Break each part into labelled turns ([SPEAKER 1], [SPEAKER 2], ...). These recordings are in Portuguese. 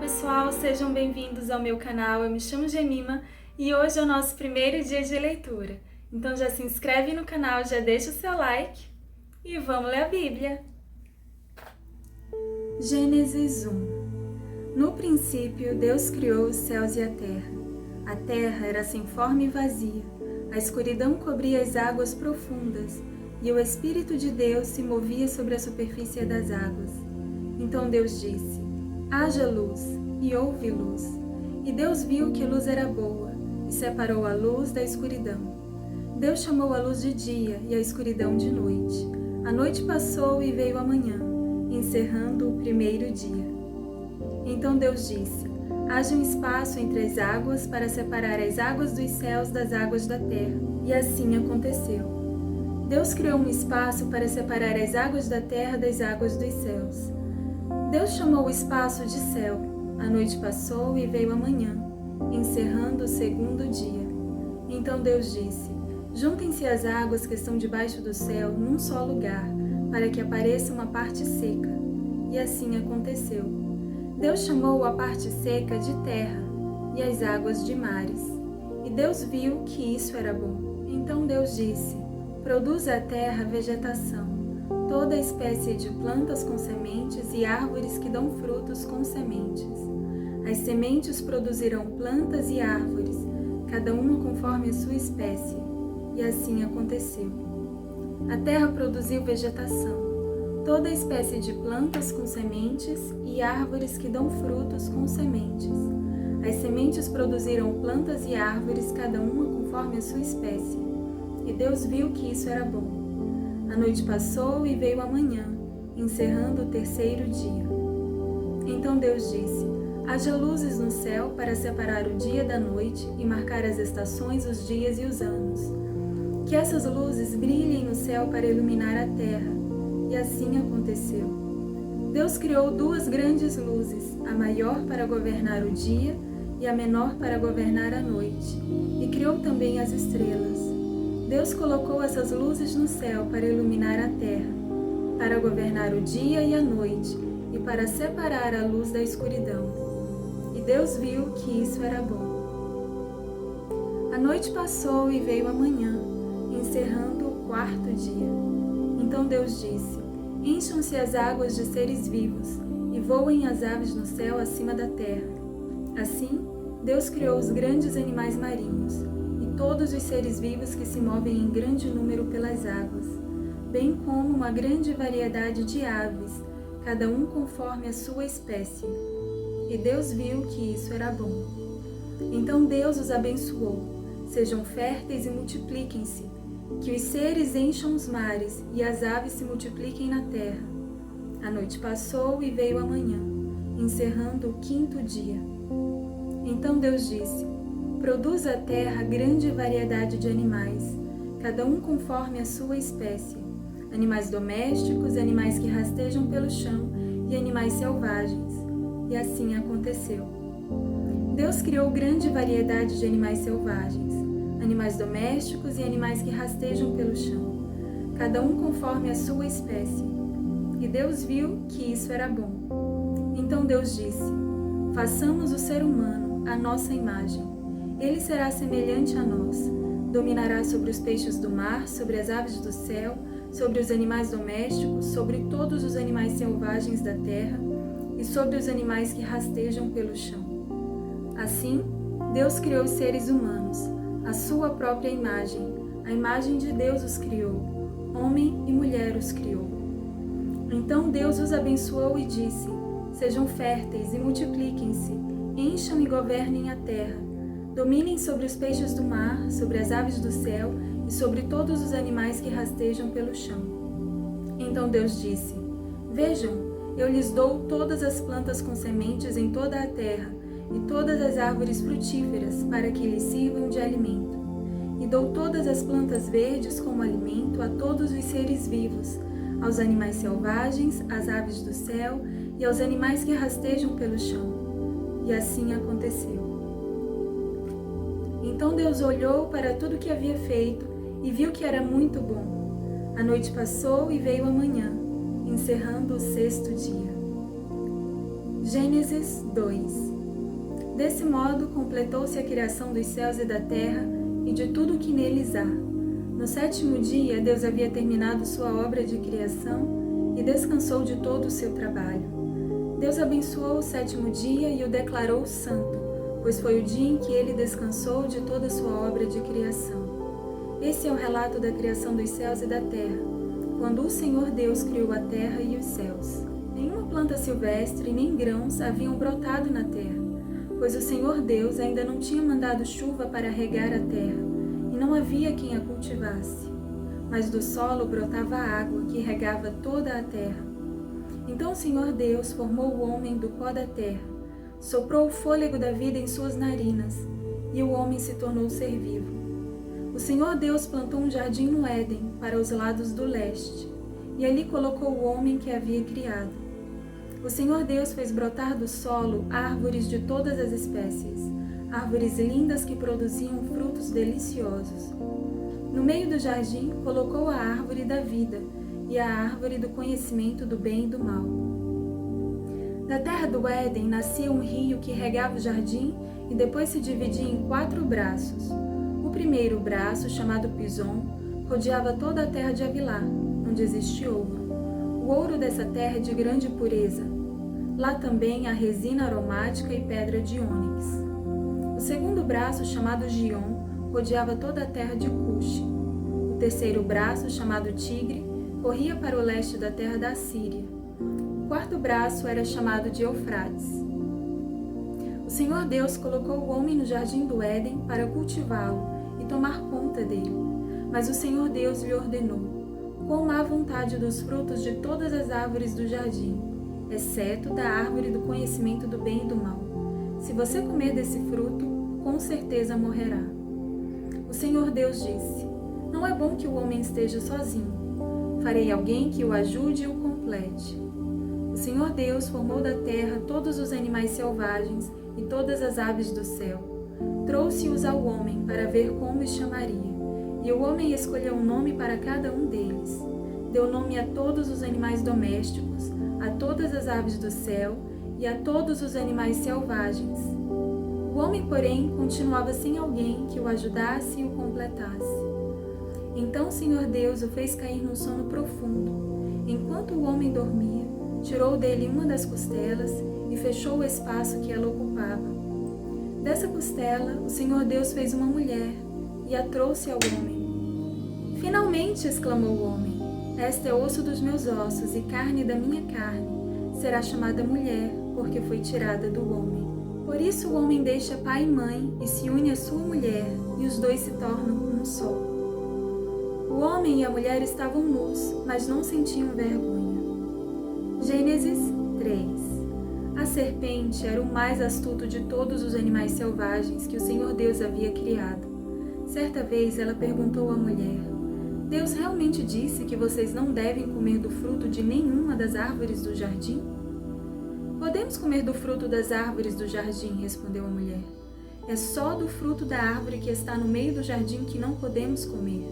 [SPEAKER 1] pessoal, sejam bem-vindos ao meu canal. Eu me chamo Gemima e hoje é o nosso primeiro dia de leitura. Então já se inscreve no canal, já deixa o seu like e vamos ler a Bíblia. Gênesis 1. No princípio, Deus criou os céus e a terra. A terra era sem forma e vazia. A escuridão cobria as águas profundas e o Espírito de Deus se movia sobre a superfície das águas. Então Deus disse: haja luz, e houve luz. E Deus viu que a luz era boa, e separou a luz da escuridão. Deus chamou a luz de dia e a escuridão de noite. A noite passou e veio a manhã, encerrando o primeiro dia. Então Deus disse: haja um espaço entre as águas para separar as águas dos céus das águas da terra. E assim aconteceu. Deus criou um espaço para separar as águas da terra das águas dos céus. Deus chamou o espaço de céu. A noite passou e veio a manhã, encerrando o segundo dia. Então Deus disse: juntem-se as águas que estão debaixo do céu num só lugar, para que apareça uma parte seca. E assim aconteceu. Deus chamou a parte seca de terra e as águas de mares. E Deus viu que isso era bom. Então Deus disse: produza a terra vegetação, toda espécie de plantas com sementes e árvores que dão frutos com sementes. As sementes produzirão plantas e árvores, cada uma conforme a sua espécie. E assim aconteceu. A terra produziu vegetação, toda espécie de plantas com sementes e árvores que dão frutos com sementes. As sementes produziram plantas e árvores, cada uma conforme a sua espécie. E Deus viu que isso era bom. A noite passou e veio a manhã, encerrando o terceiro dia. Então Deus disse: haja luzes no céu para separar o dia da noite e marcar as estações, os dias e os anos. Que essas luzes brilhem no céu para iluminar a terra. E assim aconteceu. Deus criou duas grandes luzes, a maior para governar o dia e a menor para governar a noite. E criou também as estrelas. Deus colocou essas luzes no céu para iluminar a terra, para governar o dia e a noite, e para separar a luz da escuridão. E Deus viu que isso era bom. A noite passou e veio a manhã, encerrando o quarto dia. Então Deus disse: encham-se as águas de seres vivos, e voem as aves no céu acima da terra. Assim, Deus criou os grandes animais marinhos, todos os seres vivos que se movem em grande número pelas águas, bem como uma grande variedade de aves, cada um conforme a sua espécie. E Deus viu que isso era bom. Então Deus os abençoou: sejam férteis e multipliquem-se, que os seres encham os mares e as aves se multipliquem na terra. A noite passou e veio a manhã, encerrando o quinto dia. Então Deus disse: produz a terra grande variedade de animais, cada um conforme a sua espécie, animais domésticos, animais que rastejam pelo chão e animais selvagens. E assim aconteceu. Deus criou grande variedade de animais selvagens, animais domésticos e animais que rastejam pelo chão, cada um conforme a sua espécie. E Deus viu que isso era bom. Então Deus disse: façamos o ser humano à nossa imagem. Ele será semelhante a nós, dominará sobre os peixes do mar, sobre as aves do céu, sobre os animais domésticos, sobre todos os animais selvagens da terra e sobre os animais que rastejam pelo chão. Assim, Deus criou os seres humanos, à sua própria imagem. A imagem de Deus os criou, homem e mulher os criou. Então Deus os abençoou e disse: sejam férteis e multipliquem-se, encham e governem a terra. Dominem sobre os peixes do mar, sobre as aves do céu e sobre todos os animais que rastejam pelo chão. Então Deus disse: vejam, eu lhes dou todas as plantas com sementes em toda a terra e todas as árvores frutíferas para que lhes sirvam de alimento. E dou todas as plantas verdes como alimento a todos os seres vivos, aos animais selvagens, às aves do céu e aos animais que rastejam pelo chão. E assim aconteceu. Então Deus olhou para tudo que havia feito e viu que era muito bom. A noite passou e veio a manhã, encerrando o sexto dia. Gênesis 2. Desse modo, completou-se a criação dos céus e da terra e de tudo o que neles há. No 7º dia, Deus havia terminado sua obra de criação e descansou de todo o seu trabalho. Deus abençoou o 7º dia e o declarou santo, pois foi o dia em que ele descansou de toda a sua obra de criação. Esse é o relato da criação dos céus e da terra, quando o Senhor Deus criou a terra e os céus. Nenhuma planta silvestre nem grãos haviam brotado na terra, pois o Senhor Deus ainda não tinha mandado chuva para regar a terra, e não havia quem a cultivasse. Mas do solo brotava água que regava toda a terra. Então o Senhor Deus formou o homem do pó da terra, soprou o fôlego da vida em suas narinas, e o homem se tornou ser vivo. O Senhor Deus plantou um jardim no Éden, para os lados do leste, e ali colocou o homem que havia criado. O Senhor Deus fez brotar do solo árvores de todas as espécies, árvores lindas que produziam frutos deliciosos. No meio do jardim, colocou a árvore da vida e a árvore do conhecimento do bem e do mal. Da terra do Éden nascia um rio que regava o jardim e depois se dividia em 4 braços. O primeiro braço, chamado Pison, rodeava toda a terra de Havilá, onde existe ouro. O ouro dessa terra é de grande pureza. Lá também há resina aromática e pedra de ônix. O segundo braço, chamado Gion, rodeava toda a terra de Cuxi. O terceiro braço, chamado Tigre, corria para o leste da terra da Síria. O quarto braço era chamado de Eufrates. O Senhor Deus colocou o homem no jardim do Éden para cultivá-lo e tomar conta dele. Mas o Senhor Deus lhe ordenou: coma à vontade dos frutos de todas as árvores do jardim, exceto da árvore do conhecimento do bem e do mal. Se você comer desse fruto, com certeza morrerá. O Senhor Deus disse: não é bom que o homem esteja sozinho. Farei alguém que o ajude e o complete. O Senhor Deus formou da terra todos os animais selvagens e todas as aves do céu. Trouxe-os ao homem para ver como os chamaria. E o homem escolheu um nome para cada um deles. Deu nome a todos os animais domésticos, a todas as aves do céu e a todos os animais selvagens. O homem, porém, continuava sem alguém que o ajudasse e o completasse. Então o Senhor Deus o fez cair num sono profundo. Enquanto o homem dormia, tirou dele uma das costelas e fechou o espaço que ela ocupava. Dessa costela, o Senhor Deus fez uma mulher e a trouxe ao homem. Finalmente, exclamou o homem, esta é osso dos meus ossos e carne da minha carne. Será chamada mulher, porque foi tirada do homem. Por isso o homem deixa pai e mãe e se une à sua mulher, e os dois se tornam um só. O homem e a mulher estavam nus, mas não sentiam vergonha. Gênesis 3. A serpente era o mais astuto de todos os animais selvagens que o Senhor Deus havia criado. Certa vez ela perguntou à mulher: Deus realmente disse que vocês não devem comer do fruto de nenhuma das árvores do jardim? Podemos comer do fruto das árvores do jardim, respondeu a mulher. É só do fruto da árvore que está no meio do jardim que não podemos comer.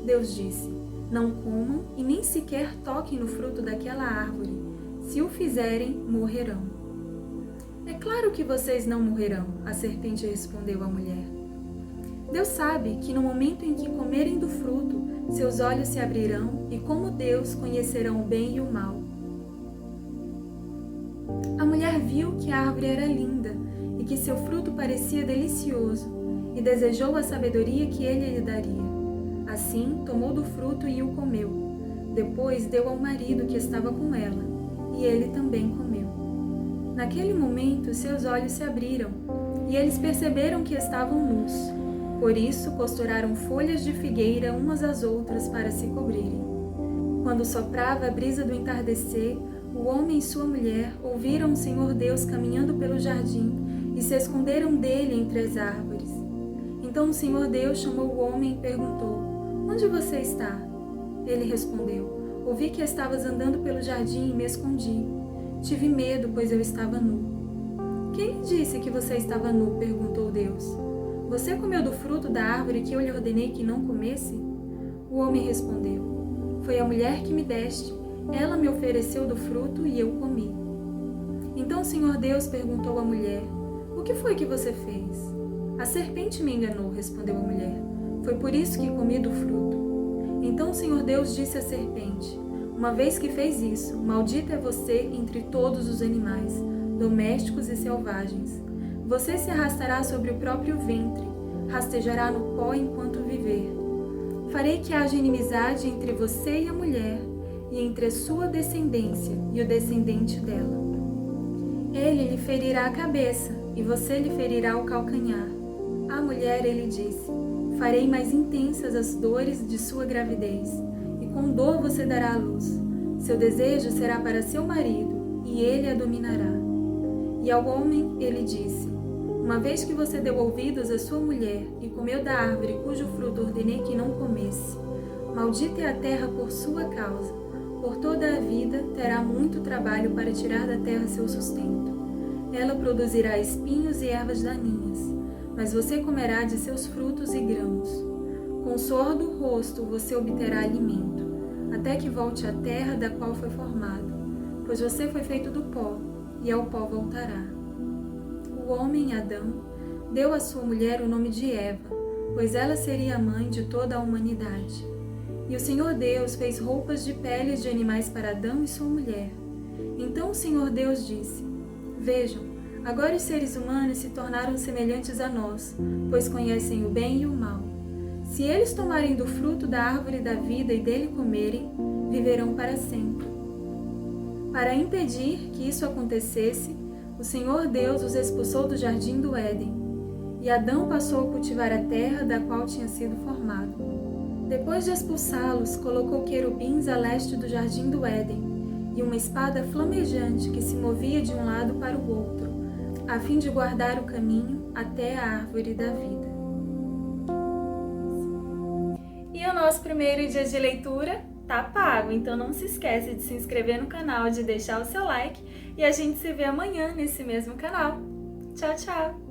[SPEAKER 1] Deus disse: não comam e nem sequer toquem no fruto daquela árvore. Se o fizerem, morrerão. É claro que vocês não morrerão, a serpente respondeu à mulher. Deus sabe que no momento em que comerem do fruto, seus olhos se abrirão e, como Deus, conhecerão o bem e o mal. A mulher viu que a árvore era linda e que seu fruto parecia delicioso e desejou a sabedoria que ele lhe daria. Assim, tomou do fruto e o comeu. Depois deu ao marido que estava com ela, e ele também comeu. Naquele momento, seus olhos se abriram e eles perceberam que estavam nus. Por isso, costuraram folhas de figueira umas às outras para se cobrirem. Quando soprava a brisa do entardecer, o homem e sua mulher ouviram o Senhor Deus caminhando pelo jardim e se esconderam dele entre as árvores. Então o Senhor Deus chamou o homem e perguntou: onde você está? Ele respondeu: ouvi que estavas andando pelo jardim e me escondi. Tive medo, pois eu estava nu. Quem lhe disse que você estava nu? Perguntou Deus. Você comeu do fruto da árvore que eu lhe ordenei que não comesse? O homem respondeu: foi a mulher que me deste. Ela me ofereceu do fruto e eu comi. Então o Senhor Deus perguntou à mulher: o que foi que você fez? A serpente me enganou, respondeu a mulher. Foi por isso que comi do fruto. Então o Senhor Deus disse à serpente: uma vez que fez isso, maldita é você entre todos os animais, domésticos e selvagens. Você se arrastará sobre o próprio ventre, rastejará no pó enquanto viver. Farei que haja inimizade entre você e a mulher, e entre a sua descendência e o descendente dela. Ele lhe ferirá a cabeça, e você lhe ferirá o calcanhar. À mulher ele disse: farei mais intensas as dores de sua gravidez, e com dor você dará à luz. Seu desejo será para seu marido, e ele a dominará. E ao homem ele disse: uma vez que você deu ouvidos à sua mulher e comeu da árvore cujo fruto ordenei que não comesse, maldita é a terra por sua causa. Por toda a vida terá muito trabalho para tirar da terra seu sustento. Ela produzirá espinhos e ervas daninhas, mas você comerá de seus frutos e grãos. Com o suor do rosto você obterá alimento, até que volte à terra da qual foi formado, pois você foi feito do pó, e ao pó voltará. O homem, Adão, deu à sua mulher o nome de Eva, pois ela seria a mãe de toda a humanidade. E o Senhor Deus fez roupas de peles de animais para Adão e sua mulher. Então o Senhor Deus disse: vejam, agora os seres humanos se tornaram semelhantes a nós, pois conhecem o bem e o mal. Se eles tomarem do fruto da árvore da vida e dele comerem, viverão para sempre. Para impedir que isso acontecesse, o Senhor Deus os expulsou do jardim do Éden, e Adão passou a cultivar a terra da qual tinha sido formado. Depois de expulsá-los, colocou querubins a leste do jardim do Éden, e uma espada flamejante que se movia de um lado para o outro, a fim de guardar o caminho até a árvore da vida. E o nosso primeiro dia de leitura tá pago, então não se esquece de se inscrever no canal, de deixar o seu like, e a gente se vê amanhã nesse mesmo canal. Tchau, tchau!